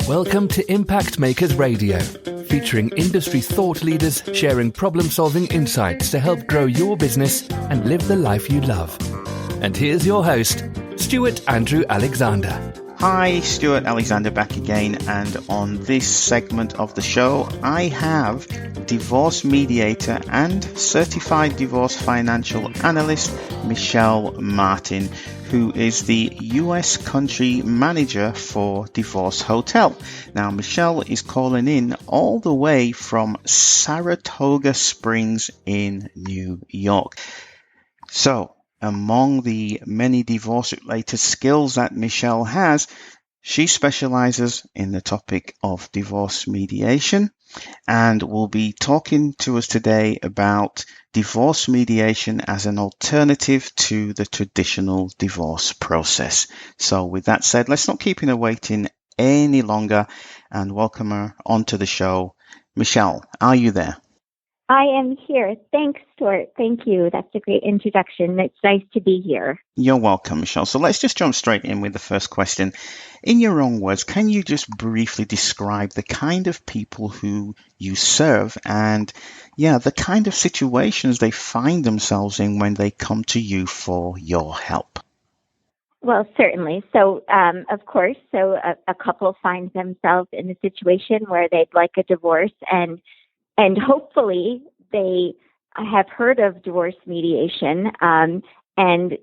Welcome to Impact Makers Radio, featuring industry thought leaders sharing problem-solving insights to help grow your business and live the life you love. And here's your host, Stuart Andrew Alexander. Hi, Stuart Alexander back again, and on this segment of the show, I have Divorce Mediator and Certified Divorce Financial Analyst, Michele Martin, who is the US Country Manager for Divorce Hotel. Now, Michele is calling in all the way from Saratoga Springs in New York. So, among the many divorce-related skills that Michele has, she specializes in the topic of divorce mediation, and will be talking to us today about divorce mediation as an alternative to the traditional divorce process. So with that said, let's not keep her waiting any longer and welcome her onto the show. Michele, are you there? I am here. Thanks, Stuart. Thank you. That's a great introduction. It's nice to be here. You're welcome, Michele. So let's just jump straight in with the first question. In your own words, can you just briefly describe the kind of people who you serve and, the kind of situations they find themselves in when they come to you for your help? Well, certainly. So, of course, a couple finds themselves in a situation where they'd like a divorce, and hopefully they have heard of divorce mediation. And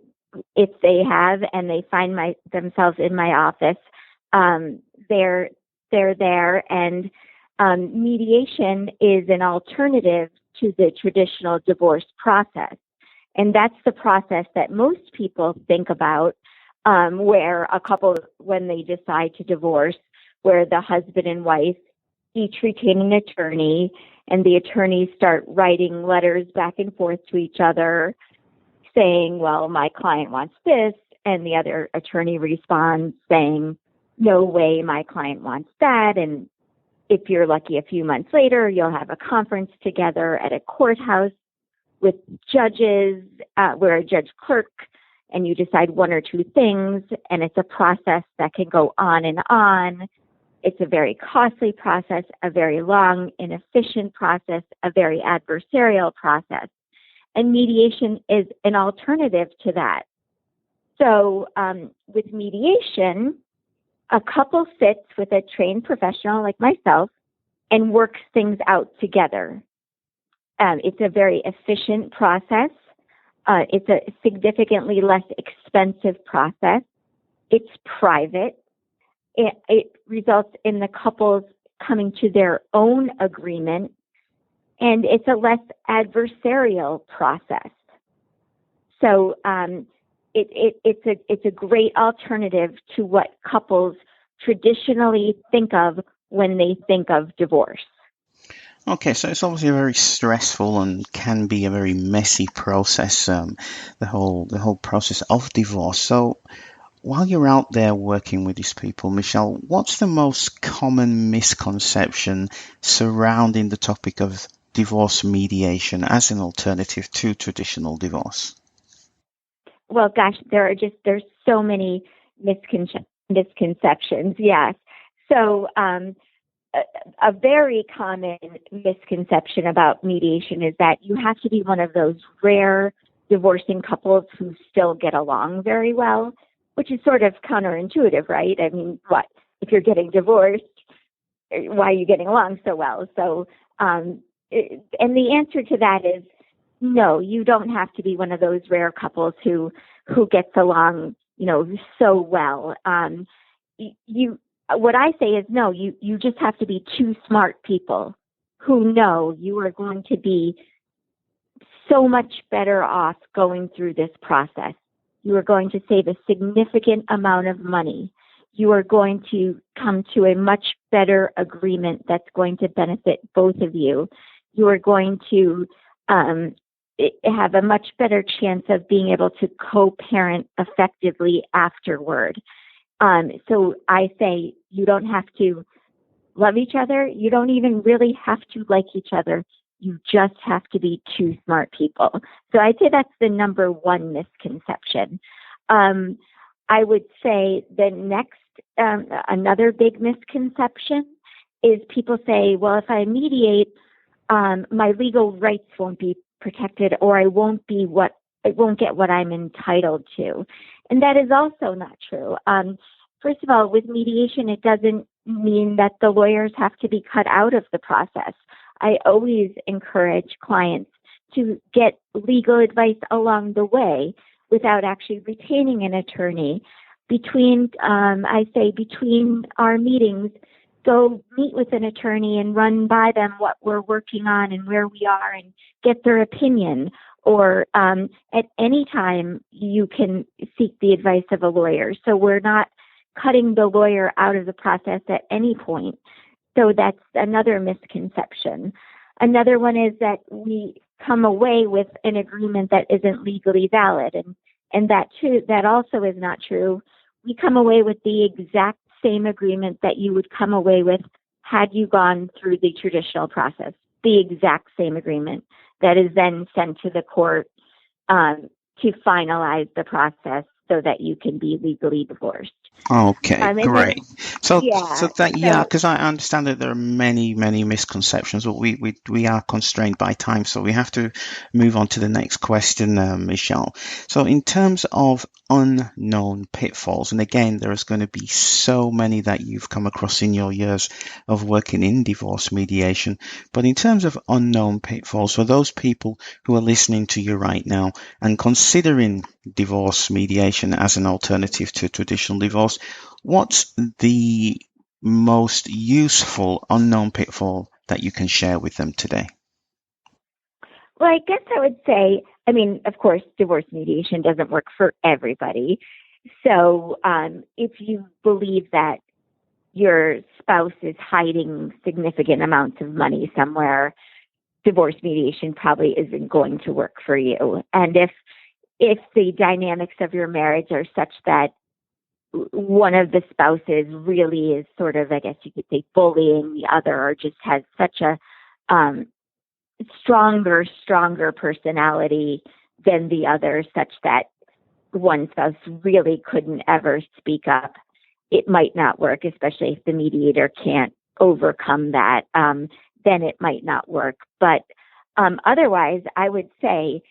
if they have and they find themselves in my office, they're there. And mediation is an alternative to the traditional divorce process. And that's the process that most people think about, where a couple, when they decide to divorce, where the husband and wife each retain an attorney, and the attorneys start writing letters back and forth to each other saying, well, my client wants this, and the other attorney responds saying, no way, my client wants that. And if you're lucky, a few months later, you'll have a conference together at a courthouse with judges, where a judge clerk, and you decide one or two things, and it's a process that can go on and on. It's a very costly process, a very long, inefficient process, a very adversarial process. And mediation is an alternative to that. So with mediation, a couple sits with a trained professional like myself and works things out together. It's a very efficient process. It's a significantly less expensive process. It's private. It results in the couples coming to their own agreement, and it's a less adversarial process. So it's a great alternative to what couples traditionally think of when they think of divorce. Okay, so it's obviously a very stressful and can be a very messy process, the whole process of divorce. So while you're out there working with these people, Michele, what's the most common misconception surrounding the topic of divorce mediation as an alternative to traditional divorce? Well, gosh, there's so many misconceptions. Yes. So a very common misconception about mediation is that you have to be one of those rare divorcing couples who still get along very well, which is sort of counterintuitive, right? I mean, what? If you're getting divorced, why are you getting along so well? So, and the answer to that is no, you don't have to be one of those rare couples who gets along, so well. What I say is no, you just have to be two smart people who know you are going to be so much better off going through this process. You are going to save a significant amount of money. You are going to come to a much better agreement that's going to benefit both of you. You are going to have a much better chance of being able to co-parent effectively afterward. So I say you don't have to love each other. You don't even really have to like each other. You just have to be two smart people. So I'd say that's the number one misconception. I would say the next another big misconception is people say, well, if I mediate, my legal rights won't be protected, or I won't get what I'm entitled to. And that is also not true. First of all, with mediation, it doesn't mean that the lawyers have to be cut out of the process. I always encourage clients to get legal advice along the way without actually retaining an attorney. Between our meetings, go meet with an attorney and run by them what we're working on and where we are and get their opinion. Or at any time, you can seek the advice of a lawyer. So we're not cutting the lawyer out of the process at any point. So that's another misconception. Another one is that we come away with an agreement that isn't legally valid. And that also is not true. We come away with the exact same agreement that you would come away with had you gone through the traditional process, the exact same agreement that is then sent to the court to finalize the process so that you can be legally divorced. Okay, great. Yeah, Because I understand that there are many misconceptions, but we are constrained by time, so we have to move on to the next question, Michele. So in terms of unknown pitfalls, and again, there is going to be so many that you've come across in your years of working in divorce mediation, but in terms of unknown pitfalls, for those people who are listening to you right now and considering divorce mediation as an alternative to traditional divorce, what's the most useful unknown pitfall that you can share with them today? Well, I guess I would say, of course, divorce mediation doesn't work for everybody. So if you believe that your spouse is hiding significant amounts of money somewhere, divorce mediation probably isn't going to work for you. And if the dynamics of your marriage are such that one of the spouses really is sort of, I guess you could say, bullying the other, or just has such a stronger personality than the other, such that one spouse really couldn't ever speak up, it might not work, especially if the mediator can't overcome that, then it might not work. But otherwise, I would say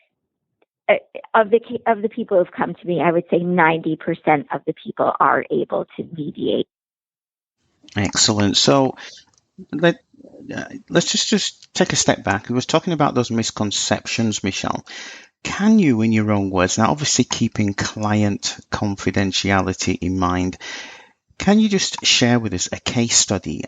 of the people who've come to me, I would say 90% of the people are able to mediate. Excellent. So let's just take a step back. We was talking about those misconceptions, Michele. Can you, in your own words, now obviously keeping client confidentiality in mind, can you just share with us a case study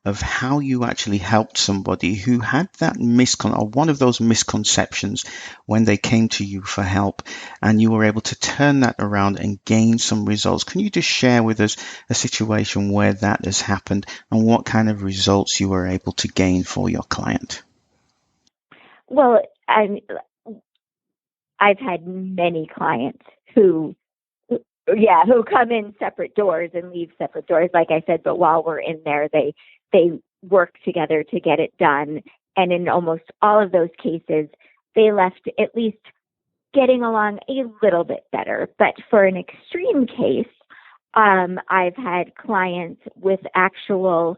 of how you actually helped somebody who had that or one of those misconceptions when they came to you for help, and you were able to turn that around and gain some results? Can you just share with us a situation where that has happened and what kind of results you were able to gain for your client? Well, I've had many clients who come in separate doors and leave separate doors, like I said, but while we're in there, they work together to get it done. And in almost all of those cases, they left at least getting along a little bit better. But for an extreme case, I've had clients with actual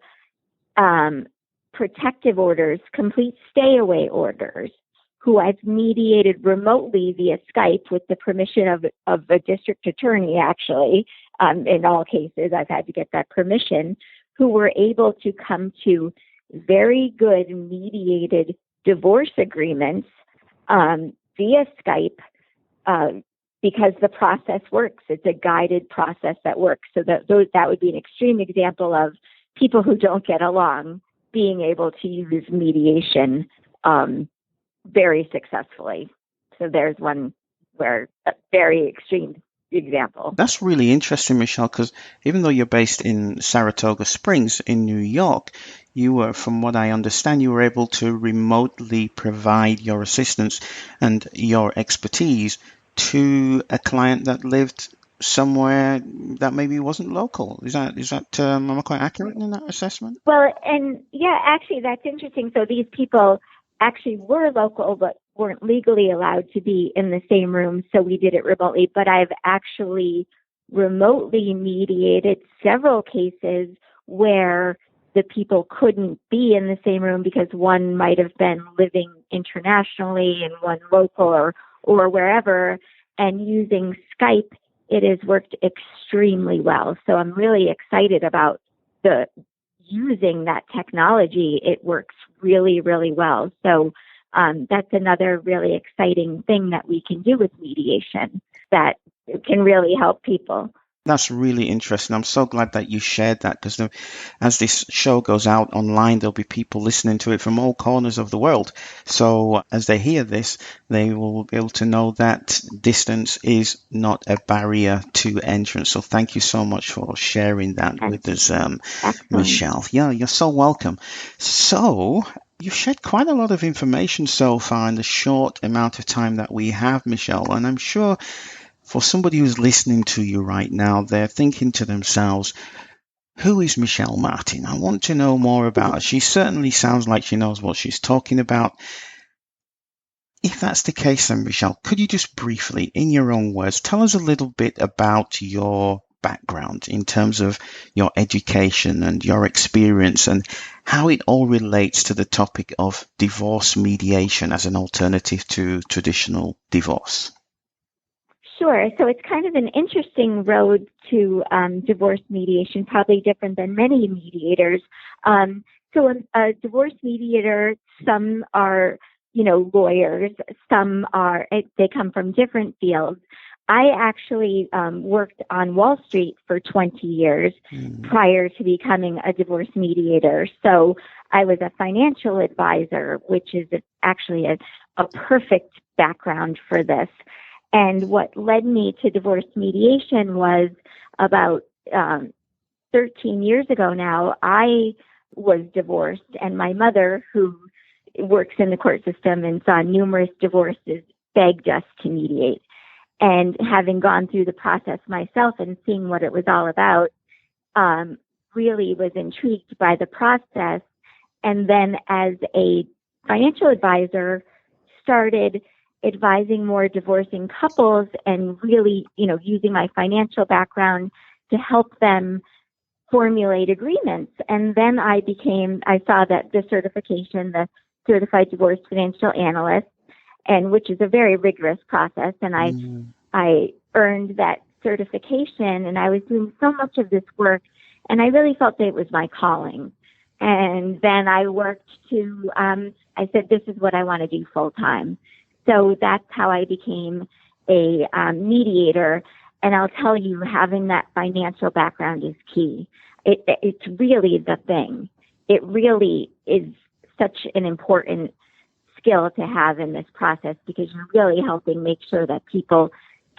protective orders, complete stay-away orders, who I've mediated remotely via Skype with the permission of a district attorney, actually. In all cases, I've had to get that permission, who were able to come to very good mediated divorce agreements via Skype because the process works. It's a guided process that works. So that would be an extreme example of people who don't get along being able to use mediation very successfully. So there's one where a very extreme example. That's really interesting, Michele, because even though you're based in Saratoga Springs in New York, you were, from what I understand, you were able to remotely provide your assistance and your expertise to a client that lived somewhere that maybe wasn't local. Is that am I quite accurate in that assessment? Well, and yeah, actually, that's interesting. So these people actually were local, but weren't legally allowed to be in the same room, so we did it remotely. But I've actually remotely mediated several cases where the people couldn't be in the same room because one might have been living internationally and one local or wherever, and using Skype, it has worked extremely well. So I'm really excited about using that technology. It works really, really well. So that's another really exciting thing that we can do with mediation that can really help people. That's really interesting. I'm so glad that you shared that, because as this show goes out online, there'll be people listening to it from all corners of the world. So as they hear this, they will be able to know that distance is not a barrier to entrance. So thank you so much for sharing that with us, Michele. Yeah, you're so welcome. So you've shared quite a lot of information so far in the short amount of time that we have, Michele, and I'm sure for somebody who's listening to you right now, they're thinking to themselves, who is Michele Martin? I want to know more about her. She certainly sounds like she knows what she's talking about. If that's the case, then, Michele, could you just briefly, in your own words, tell us a little bit about your background in terms of your education and your experience and how it all relates to the topic of divorce mediation as an alternative to traditional divorce? Sure. So it's kind of an interesting road to divorce mediation, probably different than many mediators. So a divorce mediator, some are, lawyers, some they come from different fields. I actually worked on Wall Street for 20 years prior to becoming a divorce mediator. So I was a financial advisor, which is actually a perfect background for this. And what led me to divorce mediation was about 13 years ago now, I was divorced, and my mother, who works in the court system and saw numerous divorces, begged us to mediate. And having gone through the process myself and seeing what it was all about, really was intrigued by the process. And then as a financial advisor, started advising more divorcing couples and really, using my financial background to help them formulate agreements. And then I saw that the certification, the Certified Divorce Financial Analyst, and which is a very rigorous process. And I earned that certification, and I was doing so much of this work, and I really felt that it was my calling. And then I worked I said, this is what I want to do full time. So that's how I became a mediator. And I'll tell you, having that financial background is key. It's really the thing. It really is such an important skill to have in this process, because you're really helping make sure that people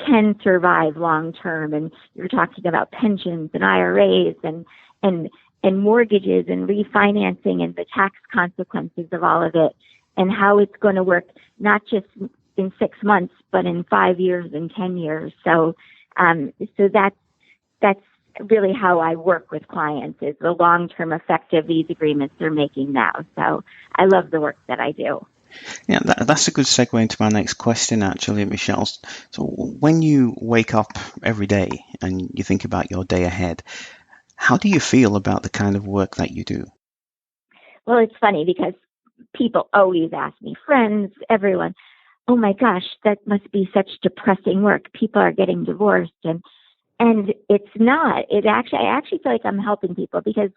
can survive long term. And you're talking about pensions and IRAs and mortgages and refinancing and the tax consequences of all of it, and how it's going to work, not just in 6 months, but in 5 years and 10 years. So that's really how I work with clients, is the long-term effect of these agreements they're making now. So I love the work that I do. Yeah, that's a good segue into my next question, actually, Michele. So when you wake up every day and you think about your day ahead, how do you feel about the kind of work that you do? Well, it's funny because people always ask me, friends, everyone, oh my gosh, that must be such depressing work. People are getting divorced. And it's not. I actually feel like I'm helping people, because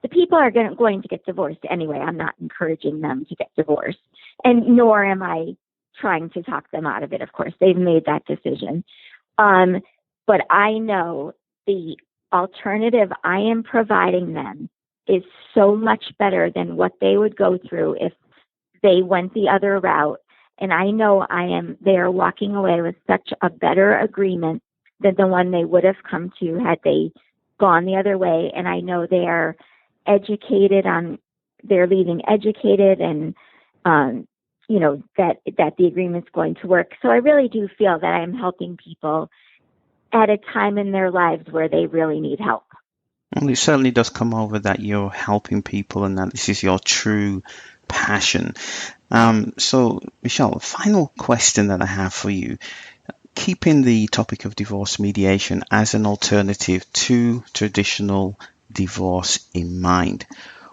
the people are going to get divorced anyway. I'm not encouraging them to get divorced, and nor am I trying to talk them out of it. Of course, they've made that decision. But I know the alternative I am providing them is so much better than what they would go through if they went the other route. And I know they are walking away with such a better agreement than the one they would have come to had they gone the other way. And I know they are they're leaving educated and, that the agreement's going to work. So I really do feel that I'm helping people at a time in their lives where they really need help. Well, it certainly does come over that you're helping people and that this is your true passion. So, Michele, final question that I have for you. keeping the topic of divorce mediation as an alternative to traditional divorce in mind,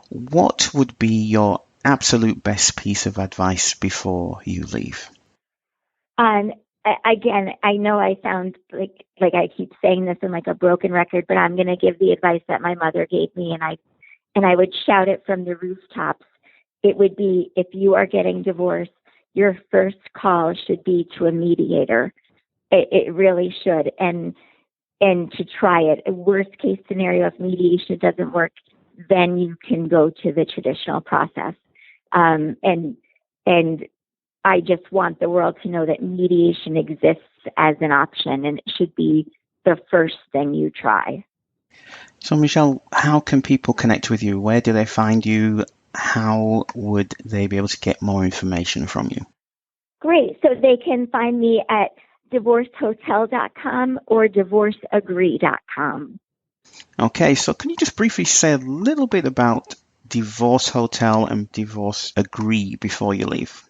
what would be your absolute best piece of advice before you leave? Again, I know I sound like I keep saying this in like a broken record, but I'm going to give the advice that my mother gave me, and I would shout it from the rooftops. It would be, if you are getting divorced, your first call should be to a mediator. It really should, and to try it. A worst case scenario, if mediation doesn't work, then you can go to the traditional process. And I just want the world to know that mediation exists as an option, and it should be the first thing you try. So, Michele, how can people connect with you? Where do they find you? How would they be able to get more information from you? Great. So they can find me at divorcehotel.com or divorceagree.com. Okay, so can you just briefly say a little bit about Divorce Hotel and Divorce Agree before you leave?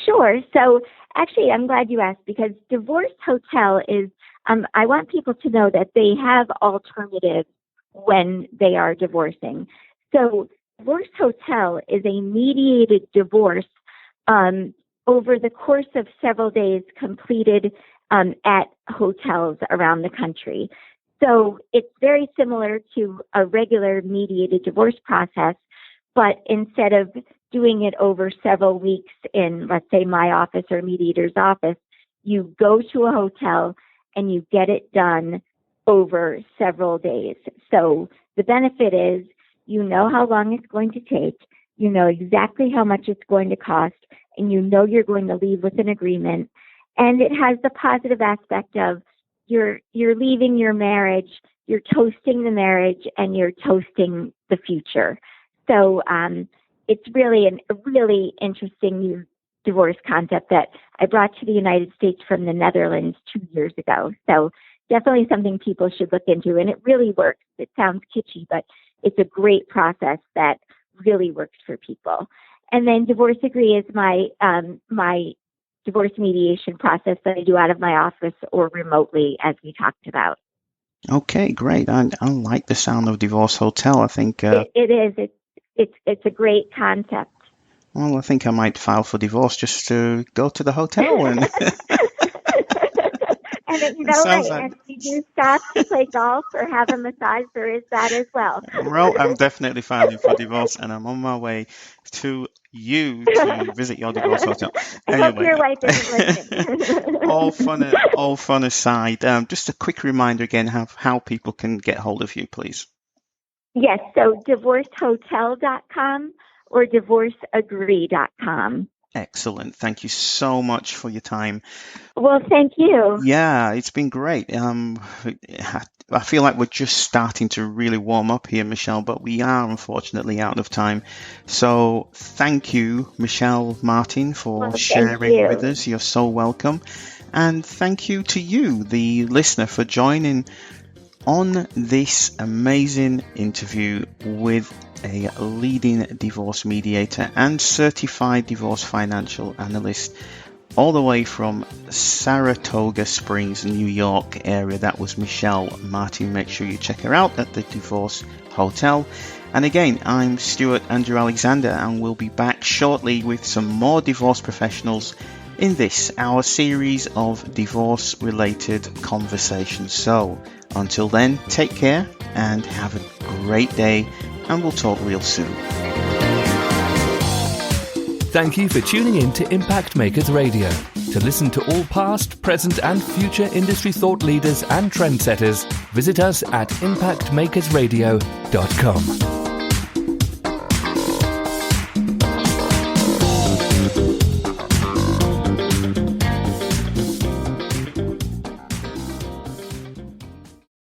Sure. So actually, I'm glad you asked, because Divorce Hotel is, I want people to know that they have alternatives when they are divorcing. So Divorce Hotel is a mediated divorce over the course of several days, completed at hotels around the country. So it's very similar to a regular mediated divorce process, but instead of doing it over several weeks in, let's say, my office or mediator's office, you go to a hotel and you get it done over several days. So the benefit is, you know how long it's going to take, you know exactly how much it's going to cost, and you know you're going to leave with an agreement. And it has the positive aspect of you're leaving your marriage, you're toasting the marriage, and you're toasting the future. So it's really a really interesting new divorce concept that I brought to the United States from the Netherlands 2 years ago. So definitely something people should look into, and it really works. It sounds kitschy, but it's a great process that really works for people. And then Divorce Agree is my divorce mediation process that I do out of my office or remotely, as we talked about. Okay, great. I like the sound of Divorce Hotel. I think it is. It's a great concept. Well, I think I might file for divorce just to go to the hotel and. And if you do stop to play golf or have a massage, there is that as well. Well, I'm definitely filing for divorce, and I'm on my way to you to visit your divorce hotel. Anyway. I hope your wife isn't listening. all fun aside, just a quick reminder again how people can get hold of you, please. Yes, so divorcehotel.com or divorceagree.com. Excellent. Thank you so much for your time. Well, thank you. Yeah, it's been great. I feel like we're just starting to really warm up here, Michele, but we are unfortunately out of time. So thank you, Michele Martin, for sharing with us. You're so welcome. And thank you to you, the listener, for joining on this amazing interview with a leading divorce mediator and certified divorce financial analyst, all the way from Saratoga Springs, New York area. That was Michele Martin. Make sure you check her out at the Divorce Hotel. And again, I'm Stuart Andrew Alexander, and we'll be back shortly with some more divorce professionals in this, our series of divorce-related conversations. So until then, take care and have a great day, and we'll talk real soon. Thank you for tuning in to Impact Makers Radio. To listen to all past, present and future industry thought leaders and trendsetters, visit us at impactmakersradio.com.